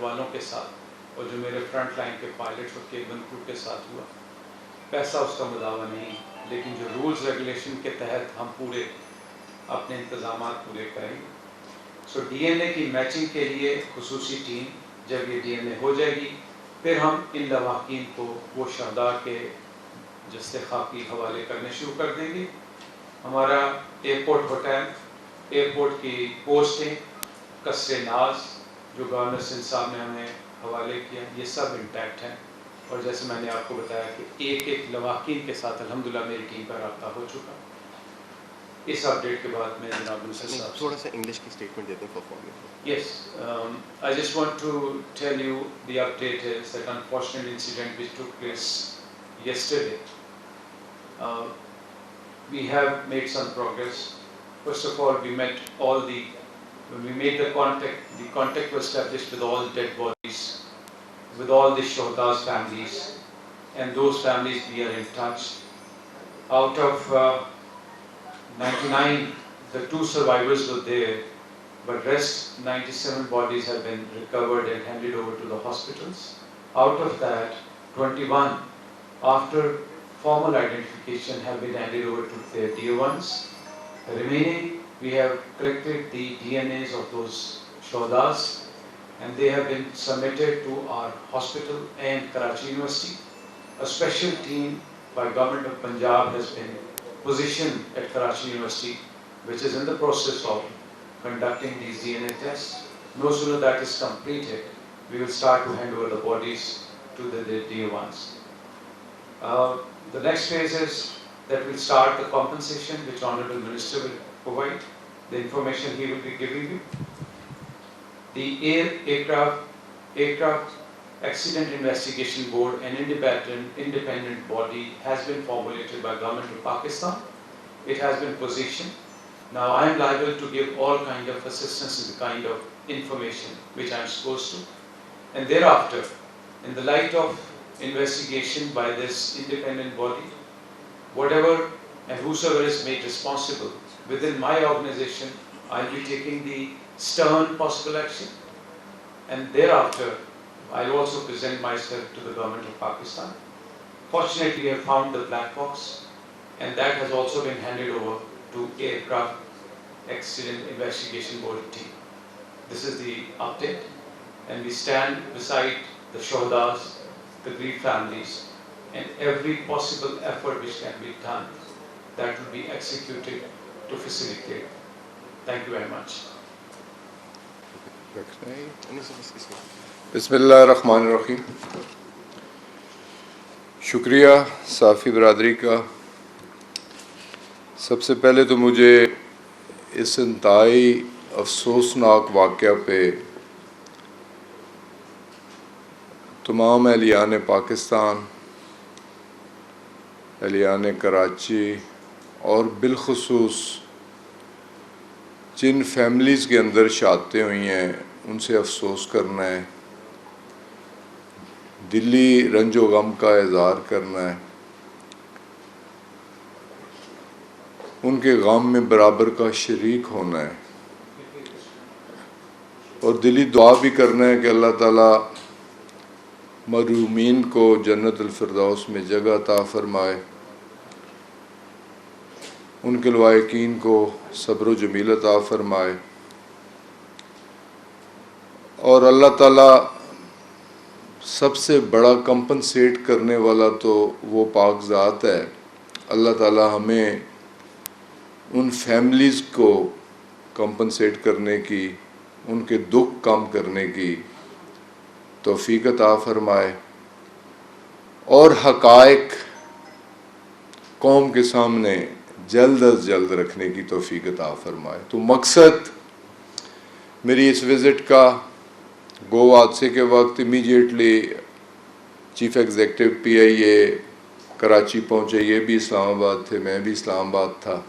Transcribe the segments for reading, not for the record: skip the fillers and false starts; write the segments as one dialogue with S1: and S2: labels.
S1: والوں کے ساتھ اور جو میرے فرنٹ لائن کے پائلٹس اور کیبن کرو کے ساتھ ہوا، پیسہ اس کا مداوع نہیں، لیکن جو رولز ریگولیشن کے تحت ہم پورے اپنے انتظامات پورے کریں گے. سو ڈی این اے کی میچنگ کے لیے خصوصی ٹیم جب یہ ڈی این اے ہو جائے گی، پھر ہم ان لواحقین کو وہ شہداء کے جسد خاکی حوالے کرنے شروع کر دیں گے. ہمارا ایئرپورٹ ہوٹل، ایئرپورٹ کی پوسٹیں، قصر ناز جو گورنر سندھ صاحب نے ہمیں حوالے کیا، یہ سب انٹیکٹ ہیں. اور جیسے میں نے آپ کو بتایا کہ ایک ایک لواحقین کے ساتھ الحمدللہ میری ٹیم کا رابطہ ہو چکا. اس اپڈیٹ کے بعد میں جناب منصر صاحب
S2: تھوڑا سا انگلش کی اسٹیٹمنٹ دیتے ہیں performance.
S1: Yes, I just want to tell you the update is that unfortunate incident which took place yesterday. We have made some progress. First of all, when we made the contact was established with all the dead bodies, with all the Shohada's families, and those families we are in touch. Out of 99, the 2 survivors were there, but rest 97 bodies have been recovered and handed over to the hospitals. Out of that, 21 after formal identification have been handed over to their dear ones. Remaining, we have collected the DNAs of those shohadas and they have been submitted to our hospital and Karachi University. A special team by Government of Punjab has been positioned at Karachi University, which is in the process of conducting these DNA tests. No sooner that is completed, we will start to hand over the bodies to the dear ones. The next phase is that we'll start the compensation which Honorable Minister will provide, the information he will be giving you. The Aircraft Accident Investigation Board, an independent body, has been formulated by Government of Pakistan. It has been positioned. Now I am liable to give all kind of assistance to the kind of information which I am supposed to. And thereafter, in the light of investigation by this independent body, whatever and whosoever is made responsible within my organization, I will be taking the stern possible action. And thereafter, I will also present myself to the Government of Pakistan. Fortunately, we have found the black box, and that has also been handed over to Aircraft Accident Investigation Board team. This is the update, and we stand beside the Shohadas, the grieved families, and every possible effort which can be done that will be executed to facilitate. Thank you very much.
S3: بسم اللہ الرحمن الرحیم. شکریہ صحافی برادری کا. سب سے پہلے تو مجھے اس انتہائی افسوسناک واقعہ پہ تمام اہلیان پاکستان، اہلیان کراچی اور بالخصوص جن فیملیز کے اندر شہادتیں ہوئی ہیں ان سے افسوس کرنا ہے، دلی رنج و غم کا اظہار کرنا ہے، ان کے غم میں برابر کا شریک ہونا ہے، اور دلی دعا بھی کرنا ہے کہ اللہ تعالیٰ مرحومین کو جنت الفردوس میں جگہ عطا فرمائے، ان کے لواحقین کو صبر و جمیل عطا فرمائے، اور اللہ تعالیٰ سب سے بڑا کمپنسیٹ کرنے والا تو وہ پاک ذات ہے. اللہ تعالیٰ ہمیں ان فیملیز کو کمپنسیٹ کرنے کی، ان کے دکھ کم کرنے کی توفیق عطا فرمائے، اور حقائق قوم کے سامنے جلد از جلد رکھنے کی توفیق عطا فرمائے. تو مقصد میری اس وزٹ کا گو حادثے کے وقت امیجیٹلی چیف ایگزیکٹو پی آئی اے کراچی پہنچے، یہ بھی اسلام آباد تھے، میں بھی اسلام آباد تھا.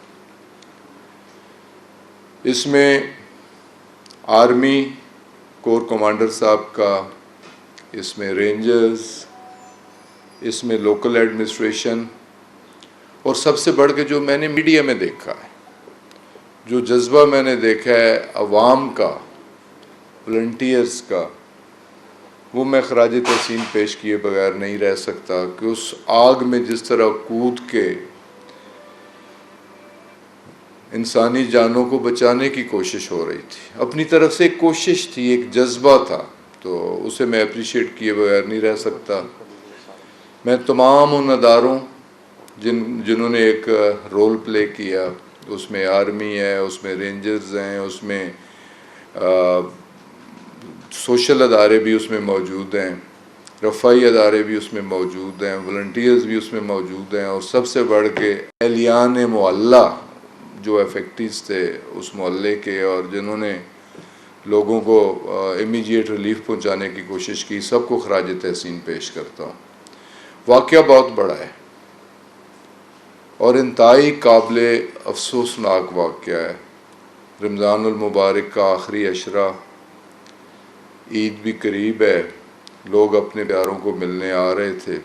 S3: اس میں آرمی کور کمانڈر صاحب کا، اس میں رینجرز، اس میں لوکل ایڈمنسٹریشن، اور سب سے بڑھ کے جو میں نے میڈیا میں دیکھا ہے، جو جذبہ میں نے دیکھا ہے عوام کا، والنٹیئرز کا، وہ میں خراج تحسین پیش کیے بغیر نہیں رہ سکتا کہ اس آگ میں جس طرح کود کے انسانی جانوں کو بچانے کی کوشش ہو رہی تھی، اپنی طرف سے ایک کوشش تھی، ایک جذبہ تھا، تو اسے میں اپریشیٹ کیے بغیر نہیں رہ سکتا۔ میں تمام ان اداروں جنہوں نے ایک رول پلے کیا، اس میں آرمی ہے، اس میں رینجرز ہیں، اس میں سوشل ادارے بھی اس میں موجود ہیں، رفائی ادارے بھی اس میں موجود ہیں، والنٹیئرز بھی اس میں موجود ہیں، اور سب سے بڑھ کے اہلیان محلہ جو افیکٹیز تھے اس محلے کے، اور جنہوں نے لوگوں کو امیجیٹ ریلیف پہنچانے کی کوشش کی، سب کو خراج تحسین پیش کرتا ہوں۔ واقعہ بہت بڑا ہے اور انتہائی قابل افسوسناک واقعہ ہے۔ رمضان المبارک کا آخری عشرہ، عید بھی قریب ہے، لوگ اپنے پیاروں کو ملنے آ رہے تھے،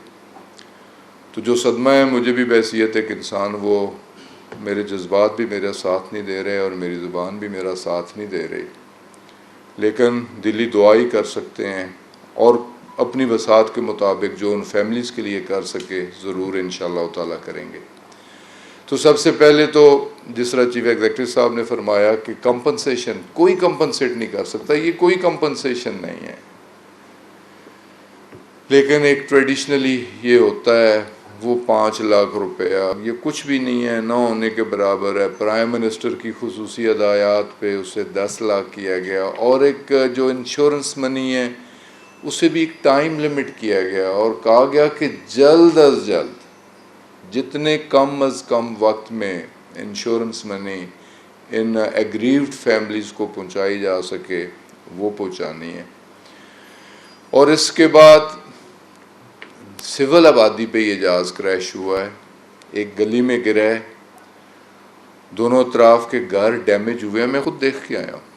S3: تو جو صدمہ ہے مجھے بھی بحیثیت ایک انسان، وہ میرے جذبات بھی میرا ساتھ نہیں دے رہے اور میری زبان بھی میرا ساتھ نہیں دے رہی، لیکن دلی دعا ہی کر سکتے ہیں، اور اپنی وسعت کے مطابق جو ان فیملیز کے لیے کر سکے ضرور انشاءاللہ تعالیٰ کریں گے۔ تو سب سے پہلے تو جس طرح چیف ایگزیکٹو صاحب نے فرمایا کہ کمپنسیشن کوئی کمپنسیٹ نہیں کر سکتا، یہ کوئی کمپنسیشن نہیں ہے، لیکن ایک ٹریڈیشنلی یہ ہوتا ہے، وہ 5 لاکھ روپیہ یہ کچھ بھی نہیں ہے، نہ ہونے کے برابر ہے۔ پرائم منسٹر کی خصوصی ہدایات پہ اسے 10 لاکھ کیا گیا، اور ایک جو انشورنس منی ہے اسے بھی ایک ٹائم لمٹ کیا گیا، اور کہا گیا کہ جلد از جلد جتنے کم از کم وقت میں انشورنس منی ان ایگریوڈ فیملیز کو پہنچائی جا سکے وہ پہنچانی ہے۔ اور اس کے بعد سول آبادی پہ یہ جہاز کریش ہوا ہے، ایک گلی میں گرا ہے، دونوں اطراف کے گھر ڈیمیج ہوئے ہیں، میں خود دیکھ کے آیا ہوں۔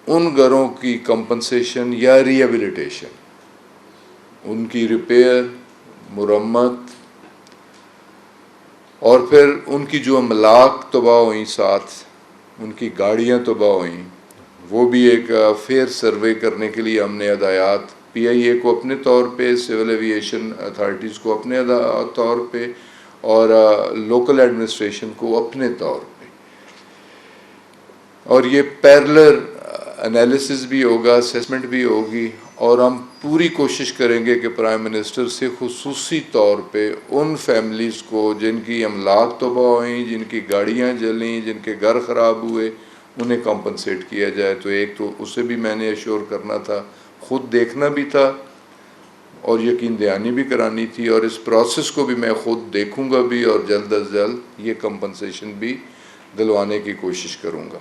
S3: ان گھروں کی کمپنسیشن یا ری ایبلیٹیشن، ان کی ریپیئر، مرمت، اور پھر ان کی جو املاک تباہ ہوئیں، ساتھ ان کی گاڑیاں تباہ ہوئیں، وہ بھی ایک فیئر سروے کرنے کے لیے ہم نے ہدایات پی آئی اے کو اپنے طور پہ، سول ایویشن اتھارٹیز کو اپنے طور پہ، اور لوکل ایڈمنسٹریشن کو اپنے طور پہ، اور یہ پیرلر انالیسس بھی ہوگا، اسیسمنٹ بھی ہوگی، اور ہم پوری کوشش کریں گے کہ پرائم منسٹر سے خصوصی طور پہ ان فیملیز کو جن کی املاک تباہ ہوئیں، جن کی گاڑیاں جلیں، جن کے گھر خراب ہوئے، انہیں کمپنسیٹ کیا جائے۔ تو ایک تو اسے بھی میں نے ایشور کرنا تھا، خود دیکھنا بھی تھا، اور یقین دہانی بھی کرانی تھی، اور اس پروسیس کو بھی میں خود دیکھوں گا بھی، اور جلد از جلد یہ کمپنسیشن بھی دلوانے کی کوشش کروں گا۔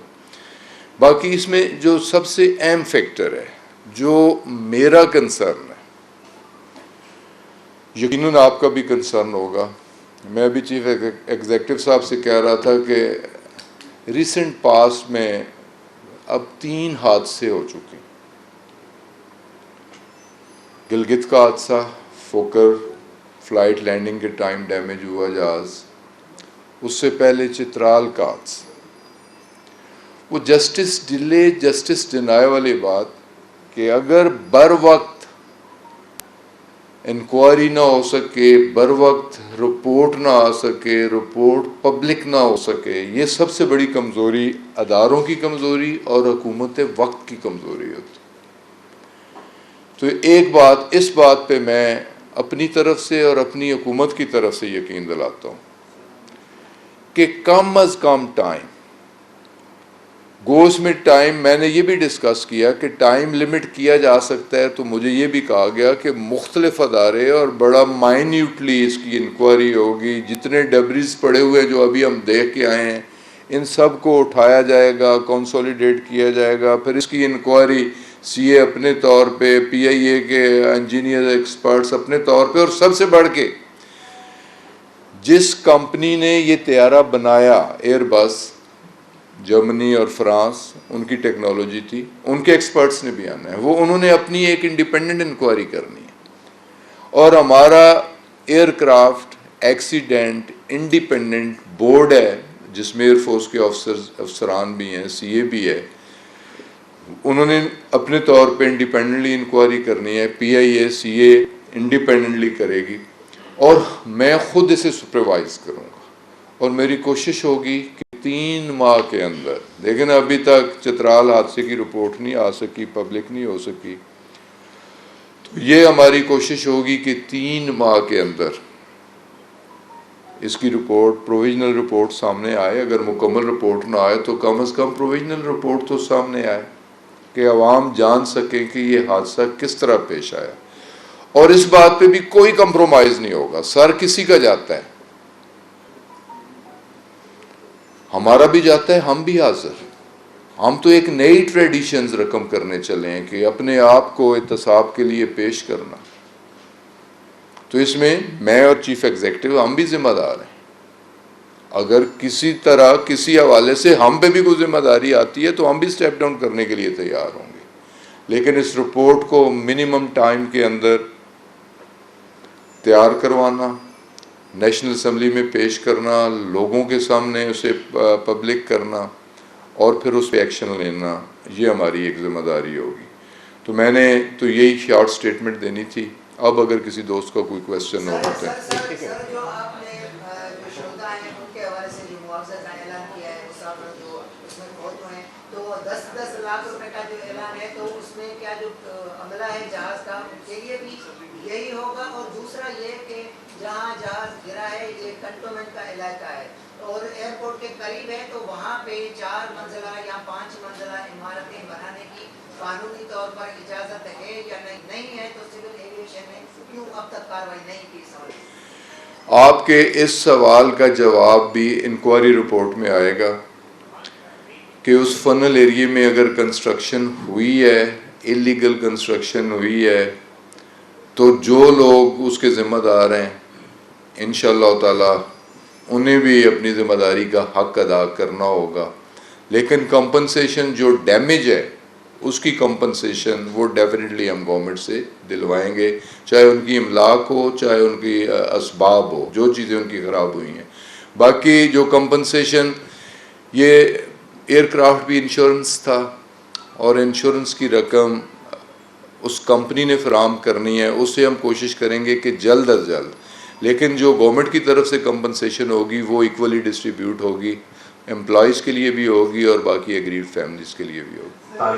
S3: باقی اس میں جو سب سے اہم فیکٹر ہے، جو میرا کنسرن ہے، یقیناً آپ کا بھی کنسرن ہوگا، میں بھی چیف ایگزیکٹو صاحب سے کہہ رہا تھا کہ ریسنٹ پاسٹ میں اب 3 حادثے ہو چکے، گلگت کا حادثہ، فوکر فلائٹ لینڈنگ کے ٹائم ڈیمیج ہوا جہاز، اس سے پہلے چترال کا حادثہ۔ وہ جسٹس ڈیلے جسٹس ڈینائے والی بات کہ اگر بر وقت انکوائری نہ ہو سکے، بر وقت رپورٹ نہ آ سکے، رپورٹ پبلک نہ ہو سکے، یہ سب سے بڑی کمزوری اداروں کی کمزوری اور حکومت وقت کی کمزوری ہوتی۔ تو ایک بات، اس بات پہ میں اپنی طرف سے اور اپنی حکومت کی طرف سے یقین دلاتا ہوں کہ کم از کم ٹائم گوز میں ٹائم، میں نے یہ بھی ڈسکس کیا کہ ٹائم لمٹ کیا جا سکتا ہے، تو مجھے یہ بھی کہا گیا کہ مختلف ادارے اور بڑا مائنیوٹلی اس کی انکوائری ہوگی، جتنے ڈبریز پڑے ہوئے جو ابھی ہم دیکھ کے آئے ہیں ان سب کو اٹھایا جائے گا، کنسولیڈیٹ کیا جائے گا، پھر اس کی انکوائری سی اے اپنے طور پہ، پی آئی اے کے انجینئر ایکسپرٹس اپنے طور پہ، اور سب سے بڑھ کے جس کمپنی نے یہ طیارہ بنایا، ایئر بس، جرمنی اور فرانس، ان کی ٹیکنالوجی تھی، ان کے ایکسپرٹس نے بھی آنا ہے، وہ انہوں نے اپنی ایک انڈیپینڈنٹ انکوائری کرنی ہے، اور ہمارا aircraft accident independent board ہے جس میں ایئر فورس کے افسران بھی ہیں، سی اے بھی ہے، انہوں نے اپنے طور پہ انڈیپینڈنٹلی انکوائری کرنی ہے, پی آئی اے سی اے انڈیپینڈنٹلی کرے گی اور میں خود اسے سپروائز کروں گا, اور میری کوشش ہوگی کہ 3 ماہ کے اندر, لیکن ابھی تک چترال حادثے کی رپورٹ نہیں آ سکی, پبلک نہیں ہو سکی, تو یہ ہماری کوشش ہوگی کہ 3 ماہ کے اندر اس کی رپورٹ, پروویژنل رپورٹ سامنے آئے. اگر مکمل رپورٹ نہ آئے تو کم از کم پروویژنل رپورٹ تو سامنے آئے کہ عوام جان سکیں کہ یہ حادثہ کس طرح پیش آیا. اور اس بات پہ بھی کوئی کمپرومائز نہیں ہوگا, سر کسی کا جاتا ہے, ہمارا بھی جاتا ہے, ہم بھی حاضر. ہم تو ایک نئی ٹریڈیشنز رقم کرنے چلے ہیں کہ اپنے آپ کو احتساب کے لیے پیش کرنا. تو اس میں میں اور چیف ایگزیکٹو ہم بھی ذمہ دار ہیں. اگر کسی طرح کسی حوالے سے ہم پہ بھی کوئی ذمہ داری آتی ہے تو ہم بھی سٹیپ ڈاؤن کرنے کے لیے تیار ہوں گے, لیکن اس رپورٹ کو منیمم ٹائم کے اندر تیار کروانا, نیشنل اسمبلی میں پیش کرنا, لوگوں کے سامنے اسے پبلک کرنا اور پھر اس پہ ایکشن لینا, یہ ہماری ایک ذمہ داری ہوگی. تو میں نے تو یہی شارٹ سٹیٹمنٹ دینی تھی. اب اگر کسی دوست کا کوئی کویسچن ہو تو
S4: سر جو آپ نے جو شہدا ہیں ان کے حوالے سے جو معاوضہ کا اعلان کیا ہے, جو اس میں فوت ہوئے ہیں, تو 10 لاکھ روپے کا جو اعلان ہے, تو اس میں کیا جو عملہ ہے جہاز کا ان کے لیے بھی یہی ہوگا؟ اور دوسرا یہ کہ جہاں جہاز گرا ہے یہ کنٹونمنٹ کا علاقہ ہے اور ایئرپورٹ کے قریب ہے, تو وہاں پہ 4 منزلہ یا 5 منزلہ عمارتیں بنانے کی قانونی طور پر اجازت ہے یا نہیں ہے؟ تو سول ایویشن نے کیوں اب تک کارروائی نہیں کی اس حوالے سے؟
S3: آپ کے اس سوال کا جواب بھی انکوائری رپورٹ میں آئے گا کہ اس فنل ایریے میں اگر کنسٹرکشن ہوئی ہے, اللیگل کنسٹرکشن ہوئی ہے, تو جو لوگ اس کے ذمہ دار ہیں انشاءاللہ تعالی انہیں بھی اپنی ذمہ داری کا حق ادا کرنا ہوگا. لیکن کمپنسیشن جو ڈیمیج ہے اس کی کمپنسیشن وہ ڈیفینیٹلی ہم گورنمنٹ سے دلوائیں گے, چاہے ان کی املاک ہو چاہے ان کی اسباب ہو, جو چیزیں ان کی خراب ہوئی ہیں. باقی جو کمپنسیشن, یہ ایئر کرافٹ بھی انشورنس تھا اور انشورنس کی رقم اس کمپنی نے فراہم کرنی ہے, اسے ہم کوشش کریں گے کہ جلد از جلد, لیکن جو گورنمنٹ کی طرف سے کمپنسیشن ہوگی وہ ایکولی ڈسٹریبیوٹ ہوگی, امپلائیز کے لیے بھی ہوگی اور باقی ایگریڈ فیملیز کے لیے بھی ہوگی.
S5: آپ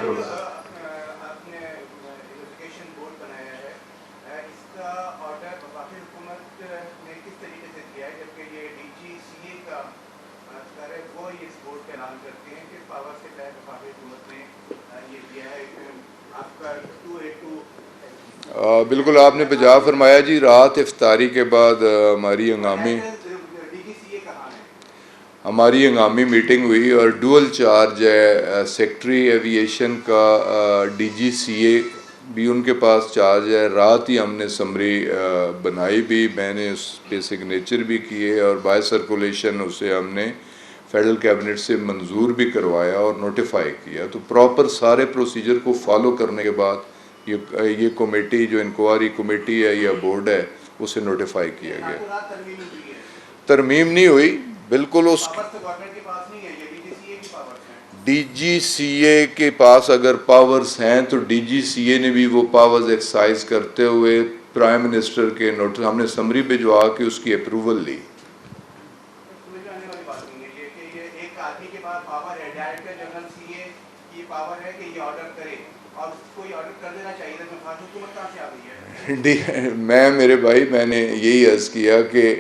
S5: نے ایجوکیشن بورڈ بنایا ہے, اس کا آرڈر وفاقی حکومت نے کس طریقے سے دیا ہے, جبکہ یہ ڈی جی سی اے کا ہے وہ اس بورڈ کا اعلان کرتے ہیں, کس پاور سے تحت وفاقی حکومت نے یہ دیا ہے؟ آپ کا 282
S3: بالکل آپ نے بجا فرمایا جی. رات افطاری کے بعد ہماری ہنگامی میٹنگ ہوئی اور ڈول چارج ہے, سیکٹری ایویشن کا ڈی جی سی اے بھی ان کے پاس چارج ہے. رات ہی ہم نے سمری بنائی بھی, میں نے اس پہ سگنیچر بھی کیے اور بائی سرکولیشن اسے ہم نے فیڈرل کیبنٹ سے منظور بھی کروایا اور نوٹیفائی کیا. تو پراپر سارے پروسیجر کو فالو کرنے کے بعد یہ کمیٹی جو انکوائری کمیٹی ہے یا بورڈ ہے اسے نوٹیفائی کیا گیا. ترمیم نہیں ہوئی, بالکل اس ڈی جی سی اے کے پاس اگر پاورز ہیں تو ڈی جی سی اے نے بھی وہ پاورز ایکسرسائز کرتے ہوئے پرائم منسٹر کے نوٹس, ہم نے سمری بھجوا کے اس کی اپروول لی.
S5: ایک آدمی کے پاس پاور ہے, ڈائریکٹر جنرل سی اے کی پاور ہے کہ یہ آرڈر کرے, اور اس کو یہ آرڈر کر دینا چاہیے تھا. وفاقی حکومت کہاں سے آ گئی ہے؟
S3: میں میرے بھائی میں نے یہی عرض کیا کہ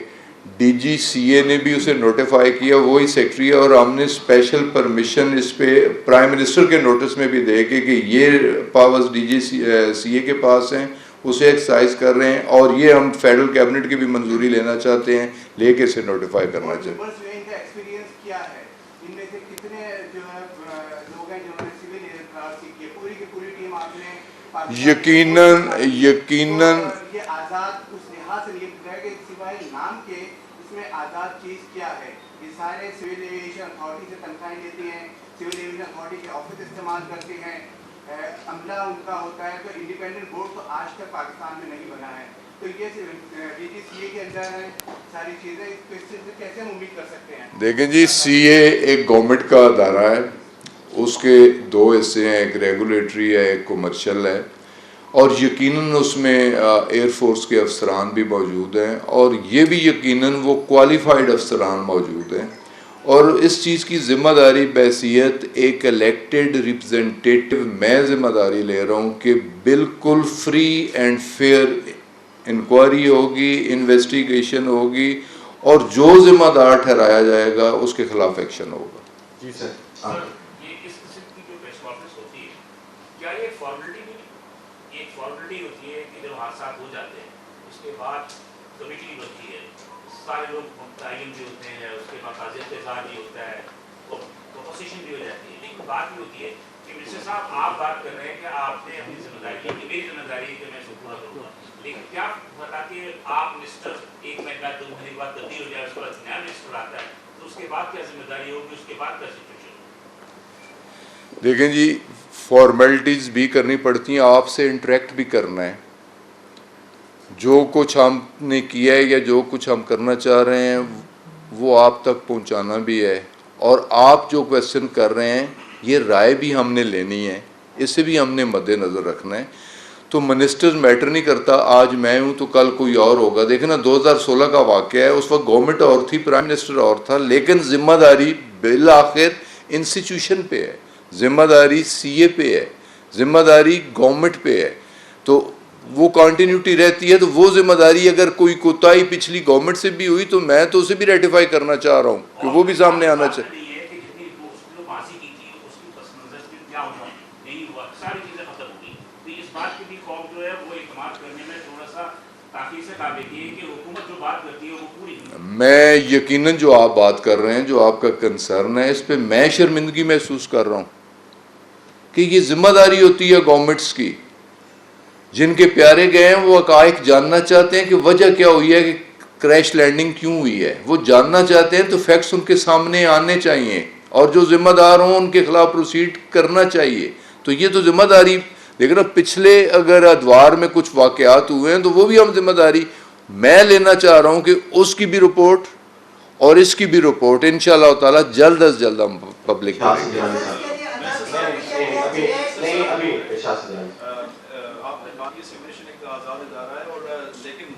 S3: ڈی جی سی اے نے بھی اسے نوٹیفائی کیا, وہی سیکٹری ہے, اور ہم نے اسپیشل پرمیشن اس پہ پرائم منسٹر کے نوٹس میں بھی دے کے کہ یہ پاورز ڈی جی سی اے کے پاس ہیں, اسے ایکسرسائز کر رہے ہیں, اور یہ ہم فیڈرل کیبنٹ کی بھی منظوری لینا چاہتے ہیں, لے کے اسے نوٹیفائی کرنا چاہتے ہیں.
S5: ایکسپیرینس کیا ہے, ان میں سے کتنے جو ہے لوگ ہیں جنہوں نے سول انجینئر کی ہے؟ پوری کی پوری ٹیم آپ نے
S3: یقیناً
S5: یہ آزاد اس لحاظ سے یہ ہے کہ سوائے نام کے اس میں آزاد چیز کیا ہے؟ یہ سارے سول ایویشن اتھارٹی سے تنخواہیں لیتے ہیں, سول ایویشن اتھارٹی کے آفس استعمال کرتے ہیں, عملہ ان کا ہوتا ہے. تو انڈیپینڈنٹ بورڈ تو آج تک پاکستان میں نہیں بنا ہے, تو یہ ڈی جی سی اے کے اندر ہے ساری چیزیں, اس سے کیسے ہم امید کر سکتے ہیں؟
S3: دیکھیں جی, سی اے ایک گورنمنٹ کا ادارہ ہے, اس کے دو حصے ہیں, ایک ریگولیٹری ہے, ایک کمرشل ہے, اور یقیناً اس میں ایئر فورس کے افسران بھی موجود ہیں, اور یہ بھی یقیناً وہ کوالیفائڈ افسران موجود ہیں. اور اس چیز کی ذمہ داری بحیثیت ایک الیکٹڈ ریپرزنٹیٹیو میں ذمہ داری لے رہا ہوں کہ بالکل فری اینڈ فیئر انکوائری ہوگی, انویسٹیگیشن ہوگی, اور جو ذمہ دار ٹھہرایا جائے گا اس کے خلاف ایکشن ہوگا.
S2: جی سر.
S6: سر یہ اس قسم کی جو پریس کانفرنس ہوتی ہے, کیا یہ فارملٹی نہیں, یہ ایک فارملٹی ہوتی ہے کہ جب حادثات ہو جاتے ہیں اس کے بعد کمیٹی بنتی ہے, سارے لوگ متعین بھی ہوتے ہیں, اس کے بعد تعزیت اظہار بھی ہوتا ہے, اپوزیشن بھی ہو جاتی ہے, لیکن بات یہ ہوتی ہے کہ منسٹر صاحب آپ بات کر رہے ہیں کہ آپ نے اپنی ذمہ داری لی, میری ذمہ داری ہے کہ میں اس کو پورا کروں گا, لیکن کیا بتا کہ آپ منسٹر ایک مہینے بعد 2 مہینے بعد تبدیل ہو جائے, اس کے بعد نیا منسٹر آتا ہے, تو اس کے بعد کیا ذمہ داری ہوگی, اس کے بعد کیا سچویشن ہوگی؟
S3: دیکھیں جی, فارمیلٹیز بھی کرنی پڑتی ہیں, آپ سے انٹریکٹ بھی کرنا ہے. جو کچھ ہم نے کیا ہے یا جو کچھ ہم کرنا چاہ رہے ہیں وہ آپ تک پہنچانا بھی ہے, اور آپ جو کویسچن کر رہے ہیں یہ رائے بھی ہم نے لینی ہے, اسے بھی ہم نے مد نظر رکھنا ہے. تو منسٹر میٹر نہیں کرتا, آج میں ہوں تو کل کوئی اور ہوگا. دیکھیں نا 2016 کا واقعہ ہے, اس وقت گورنمنٹ اور تھی, پرائم منسٹر اور تھا, لیکن ذمہ داری بالآخر انسٹیٹیوشن پہ ہے, ذمہ داری سی اے پہ ہے, ذمہ داری گورنمنٹ پہ ہے. تو وہ کنٹینیوٹی رہتی ہے. تو وہ ذمہ داری اگر کوئی کوتاہی پچھلی گورنمنٹ سے بھی ہوئی تو میں تو اسے بھی ریٹیفائی کرنا چاہ رہا ہوں کہ وہ بھی سامنے آنا چاہیے. میں یقیناً جو آپ بات کر رہے ہیں, جو آپ کا کنسرن ہے, اس پہ میں شرمندگی محسوس کر رہا ہوں کہ یہ ذمہ داری ہوتی ہے گورنمنٹس کی. جن کے پیارے گئے ہیں وہ حقائق جاننا چاہتے ہیں کہ وجہ کیا ہوئی ہے, کہ کریش لینڈنگ کیوں ہوئی ہے, وہ جاننا چاہتے ہیں. تو فیکٹس ان کے سامنے آنے چاہیے, اور جو ذمہ دار ہوں ان کے خلاف پروسیڈ کرنا چاہیے. تو یہ تو ذمہ داری, لیکن اب پچھلے اگر ادوار میں کچھ واقعات ہوئے ہیں تو وہ بھی ہم ذمہ داری میں لینا چاہ رہا ہوں کہ اس کی بھی رپورٹ اور اس کی بھی رپورٹ انشاءاللہ تعالی جلد از جلد ہم پبلک کریں گے.
S7: آپ نے کہا کہ سیمولیشن ایک آزاد ادارہ ہے, اور لیکن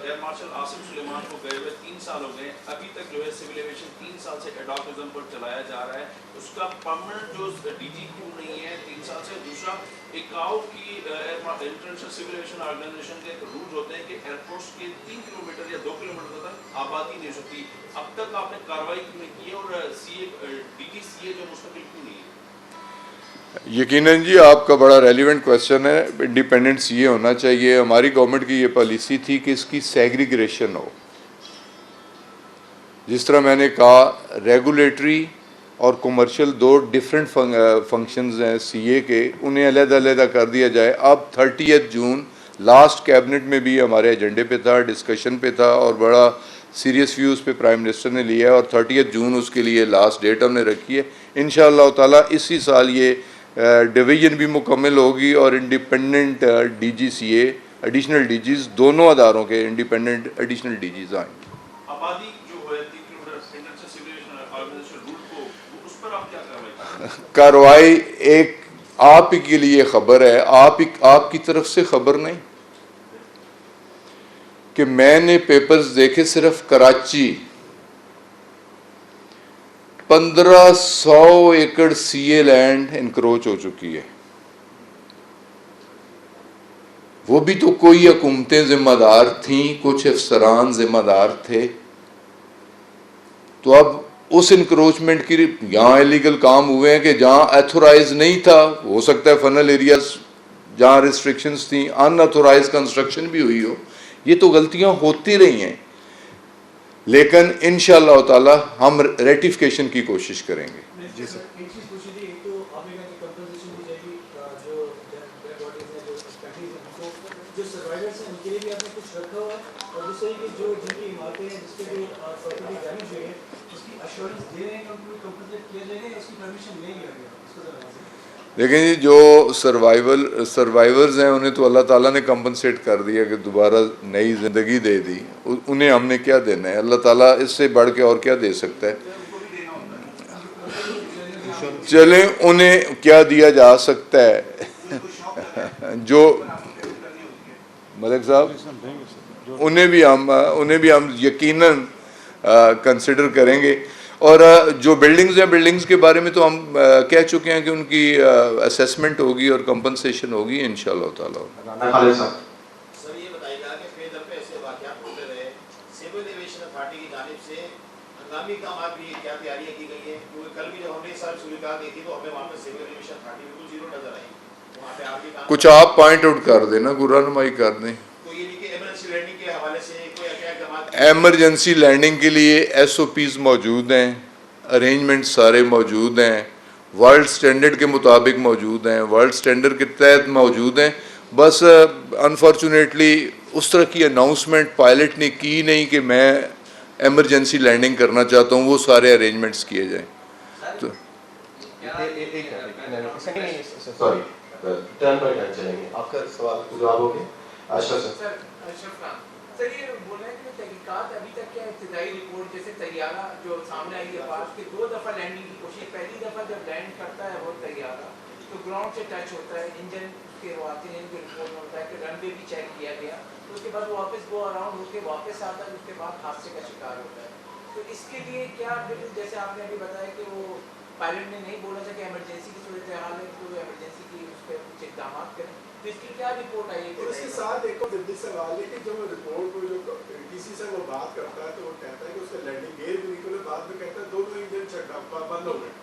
S7: ایئر مارشل عاصم سلیمان کو گئے ہوئے 3 سال ہو گئے, ابھی تک جو ہے سول ایویشن 3 سال سے ایڈاکٹزم پر چلایا جا رہا ہے. اس کا پرماننٹ جو ڈی جی کیوں نہیں ہے 3 سال سے. دوسرا, ایکاؤ کی انٹرنیشنل سول ایویشن آرگنائزیشن کے رولز ہوتے ہیں کہ ایئرپورٹس کے 3 کلومیٹر یا 2 کلومیٹر تک آبادی نہیں ہو سکتی. اب تک آپ نے کارروائی کیوں نہیں کی ہے, اور سی اے ڈی جی سی اے جو مستقل کیوں نہیں ہے؟
S3: یقیناً جی, آپ کا بڑا ریلیونٹ کویسچن ہے. انڈیپینڈنس یہ ہونا چاہیے. ہماری گورنمنٹ کی یہ پالیسی تھی کہ اس کی سیگریگیشن ہو. جس طرح میں نے کہا, ریگولیٹری اور کمرشل 2 ڈفرینٹ فنکشنز ہیں سی اے کے, انہیں علیحدہ علیحدہ کر دیا جائے. اب 30 جون لاسٹ کیبنٹ میں بھی ہمارے ایجنڈے پہ تھا, ڈسکشن پہ تھا, اور بڑا سیریس ویو اس پہ پرائم منسٹر نے لیا ہے, اور 30 جون اس کے لیے لاسٹ ڈیٹ ہم نے رکھی ہے. انشاءاللہ تعالیٰ اسی سال یہ ڈویژن بھی مکمل ہوگی, اور انڈیپینڈنٹ ڈی جی سی اے, ایڈیشنل ڈی جیز, دونوں اداروں کے انڈیپینڈنٹ ایڈیشنل ڈی جیز آئیں گے.
S7: آبادی جو ہے 3 kilometre international civil aviation organisation rule کو, اس پر آپ کیا
S3: کارروائی ایک آپ ہی کے لیے خبر ہے, آپ کی طرف سے خبر نہیں. کہ میں نے پیپرز دیکھے, صرف کراچی 1500 ایکڑ سی اے لینڈ انکروچ ہو چکی ہے. وہ بھی تو کوئی حکومتیں ذمہ دار تھیں, کچھ افسران ذمہ دار تھے. تو اب اس انکروچمنٹ کی, یہاں ایلیگل کام ہوئے ہیں کہ جہاں ایتھورائز نہیں تھا, ہو سکتا ہے فنل ایریاز جہاں ریسٹرکشنز تھیں, ان ایتھورائز کنسٹرکشن بھی ہوئی ہو. یہ تو غلطیاں ہوتی رہی ہیں, لیکن انشاءاللہ تعالی ہم ریٹیفیکیشن کی کوشش کریں گے.
S2: جی سر.
S8: ایک چیز پوچھی تھی, ایک تو آپ نے کہا کہ کمپنسیشن دی جائے گی, جو ڈیڈ باڈیز ہیں, جو اسپیشلیز ہیں, ان کو, جو سروائیورس ہیں ان کے لیے بھی آپ نے کچھ رکھا ہوا ہے, اور دوسرا یہ کہ جو جن کی عمارتیں ہیں جس کے جو پراپرٹی ڈیمیج ہوئی ہے اس کی ایشورنس دے رہے ہیں کہ ان کو کمپنسیٹ کیا جائے گا, یا اس کی پرمیشن نہیں لیا گیا, اس کو ذرا واضح.
S3: دیکھیں جی, جو سروائیورز ہیں انہیں تو اللہ تعالیٰ نے کمپنسیٹ کر دیا کہ دوبارہ نئی زندگی دے دی. انہیں ہم نے کیا دینا ہے؟ اللہ تعالیٰ اس سے بڑھ کے اور کیا دے سکتا ہے. چلیں انہیں کیا دیا جا سکتا ہے جو ملک صاحب انہیں بھی ہم یقیناً کنسیڈر کریں گے. اور جو بلڈنگز ہیں بلڈنگز کے بارے میں تو ہم کہہ چکے ہیں کہ ان کی اسیسمنٹ ہوگی اور کمپنسیشن ہوگی انشاءاللہ تعالی.
S9: سر یہ بتائیے گا کہ پہ در پہ ایسے واقعات ہوتے رہے, سول ایویشن اتھارٹی کی جانب سے ہنگامی اقدامات بھی کیا تیاریاں کی گئی ہیں؟ کیونکہ کل بھی جب ہم نے سر صورتحال دیکھی تو ہمیں وہاں پہ سول ایویشن اتھارٹی بالکل زیرو نظر آئی. وہاں پہ آپ بھی
S3: کچھ آپ پوائنٹ آؤٹ کر دیں نا, رہنمائی کر دیں.
S9: تو یہ نہیں کہ ایمرجنسی لینڈنگ کے حوالے سے کوئی کیا اقدامات
S3: ایمرجنسی لینڈنگ کے لیے ایس او پیز موجود ہیں, ارینجمنٹ سارے موجود ہیں, ورلڈ سٹینڈرڈ کے مطابق موجود ہیں, ورلڈ سٹینڈرڈ کے تحت موجود ہیں. بس انفارچونیٹلی اس طرح کی اناؤنسمنٹ پائلٹ نے کی نہیں کہ میں ایمرجنسی لینڈنگ کرنا چاہتا ہوں, وہ سارے ارینجمنٹس کیے جائیں. تو
S2: سوری ٹرن بائی ٹرن چلیں گے. آپ کا سوال جواب ہو گیا. اشرف سر.
S10: سر یہ بول رہے ہیں کہ تحقیقات ابھی تک کیا ابتدائی رپورٹ جیسے طیارہ جو سامنے آئی ہے بات کہ 2 دفعہ لینڈنگ کی کوشش, پہلی دفعہ جب لینڈ کرتا ہے وہ طیارہ تو گراؤنڈ سے ٹچ ہوتا ہے, انجن کے آتے ہیں جو رپورٹ میں ہوتا ہے کہ رن وے بھی چیک کیا گیا, تو اس کے بعد وہ واپس گو اراؤنڈ ہو کے واپس آتا ہے, اس کے بعد حادثے کا شکار ہوتا ہے. تو اس کے لیے کیا جیسے آپ نے ابھی بتایا کہ وہ پائلٹ نے نہیں بولا تھا کہ ایمرجنسی کی صورتحال ہے تو ایمرجنسی کی اس پہ کچھ اقدامات کریں, تو اس کی کیا رپورٹ آئی ہے؟
S11: اس کے ساتھ ایک اور جدید سوال ہے کہ جب رپورٹ کو جو ٹی سی سے وہ بات کرتا ہے تو وہ کہتا ہے کہ اس کا لینڈنگ گیئر بھی نکلے, بعد میں کہتا ہے دونوں انجن چک بند ہو گئے.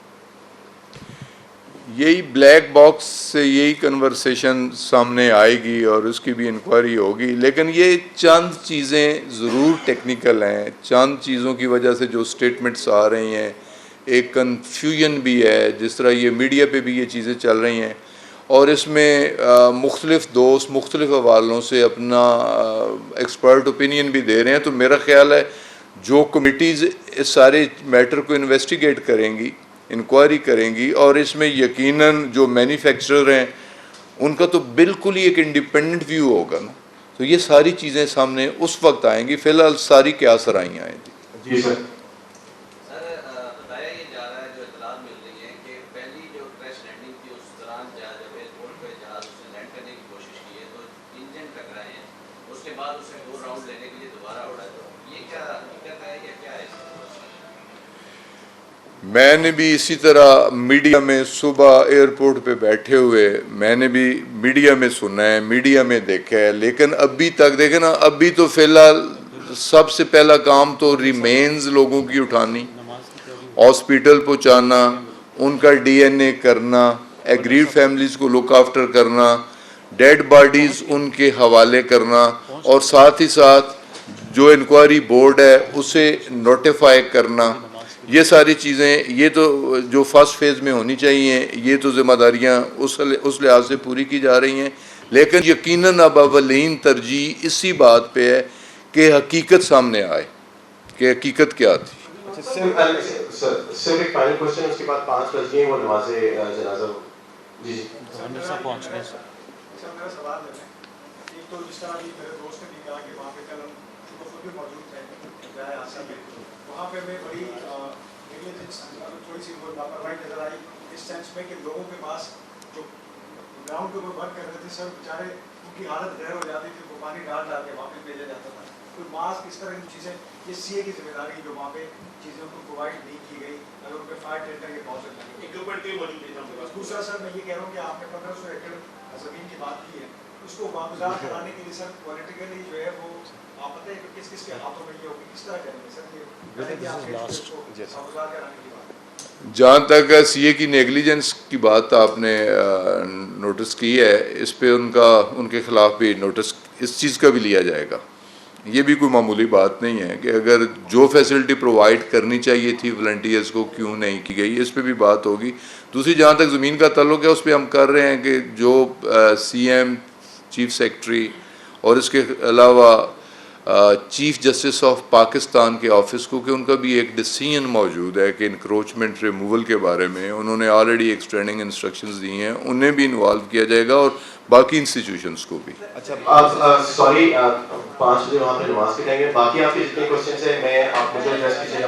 S3: یہی بلیک باکس سے یہی کنورسیشن سامنے آئے گی اور اس کی بھی انکوائری ہوگی, لیکن یہ چند چیزیں ضرور ٹیکنیکل ہیں. چند چیزوں کی وجہ سے جو سٹیٹمنٹس آ رہی ہیں, ایک کنفیوژن بھی ہے, جس طرح یہ میڈیا پہ بھی یہ چیزیں چل رہی ہیں, اور اس میں مختلف دوست مختلف حوالوں سے اپنا ایکسپرٹ اوپینین بھی دے رہے ہیں. تو میرا خیال ہے جو کمیٹیز اس سارے میٹر کو انویسٹیگیٹ کریں گی, انکوائری کریں گی, اور اس میں یقیناً جو مینوفیکچرر ہیں ان کا تو بالکل ہی ایک انڈیپینڈنٹ ویو ہوگا نا, تو یہ ساری چیزیں سامنے اس وقت آئیں گی. فی الحال ساری کیا سرائیاں ہیں.
S2: جی سر.
S9: بتایا یہ جا رہا ہے, جو اطلاعات مل رہی ہیں کہ پہلی جو کریش لینڈنگ تھی اس دوران جب ایئرپورٹ پہ جہاز اس نے لینڈ کرنے کی کوشش کی ہے تو انجن ٹکرائے ہیں, اس کے بعد اسے 2 راؤنڈ لینے کے لیے دوبارہ اڑا. تو یہ کیا حقیقت ہے یا کیا ہے؟
S3: میں نے بھی اسی طرح میڈیا میں صبح ایئرپورٹ پہ بیٹھے ہوئے میں نے بھی میڈیا میں سنا ہے, میڈیا میں دیکھا ہے, لیکن ابھی تک دیکھیں نا, ابھی تو فی الحال سب سے پہلا کام تو ریمینز لوگوں کی اٹھانی, ہاسپیٹل پہنچانا, ان کا ڈی این اے کرنا, ایگریڈ فیملیز کو لک آفٹر کرنا, ڈیڈ باڈیز ان کے حوالے کرنا, اور ساتھ ہی ساتھ جو انکوائری بورڈ ہے اسے نوٹیفائی کرنا. یہ ساری چیزیں یہ تو جو فرسٹ فیز میں ہونی چاہیے, یہ تو ذمہ داریاں اس لحاظ سے پوری کی جا رہی ہیں. لیکن یقیناً اب اولین ترجیح اسی بات پہ ہے کہ حقیقت سامنے آئے کہ حقیقت کیا تھی.
S2: صرف ایک فائنل کوشچن, اس کے بعد 5 بج گئے وہ نماز جنازہ. جی جی
S11: سر میرا سوال ہے, ایک تو جس طرح میرے دوست نے بھی کہا کہ وہاں پہ کل ہم خود بھی موجود تھے حادثہ میں, وہاں پہ ہمیں بڑی نیگلیجنس تھوڑی سی لاپرواہی نظر آئی اس سینس میں کہ لوگوں کے پاس جو گراؤنڈ کے اوپر ورک کر رہے تھے سر بیچارے ان کی حالت غیر ہو جاتی تھی, وہ پانی ڈال ڈال کے واپس بھیجا جاتا تھا. کوئی ماسک اس طرح کی چیزیں, یہ سی اے کی ذمہ داری جو وہاں پہ چیزیں کو پرووائڈ نہیں کی گئی, اگر ان پہ فائر ٹینڈر کے بہت سے
S6: اکوپمنٹ بھی موجود ہے.
S11: دوسرا سر میں یہ کہہ رہا ہوں کہ آپ نے 1500 ایکڑ زمین کی بات کی ہے, اس کو واگزار کرانے کے لیے سر پولیٹیکلی جو ہے وہ آپ پتہ ہے کہ کس کے ہاتھوں میں یہ ہوگی, کس طرح کریں گے سر یہ واگزار کرانے کی بات.
S3: جہاں تک سی اے کی نیگلیجنس کی بات آپ نے نوٹس کی ہے, اس پہ ان کے خلاف بھی نوٹس اس چیز کا بھی لیا جائے گا. یہ بھی کوئی معمولی بات نہیں ہے کہ اگر جو فیسلٹی پرووائڈ کرنی چاہیے تھی والنٹیئرز کو کیوں نہیں کی گئی, اس پہ بھی بات ہوگی. دوسری جہاں تک زمین کا تعلق ہے اس پہ ہم کر رہے ہیں کہ جو سی ایم, چیف سیکرٹری اور اس کے علاوہ چیف جسٹس آف پاکستان کے آفس کو, کہ ان کا بھی ایک ڈیسیژن موجود ہے کہ انکروچمنٹ ریموول کے بارے میں انہوں نے آلریڈی ایکسٹینڈنگ انسٹرکشنز دی ہیں, انہیں بھی انوالو کیا جائے گا اور باقی انسٹیٹیوشنز کو بھی.
S2: اچھا آپ سوری 5 بجے وہاں پہ نماز کے ٹائم ہے, باقی آپ کے جتنے کوشچنس ہیں میں آپ مجھے ایڈریس کیجیے گا.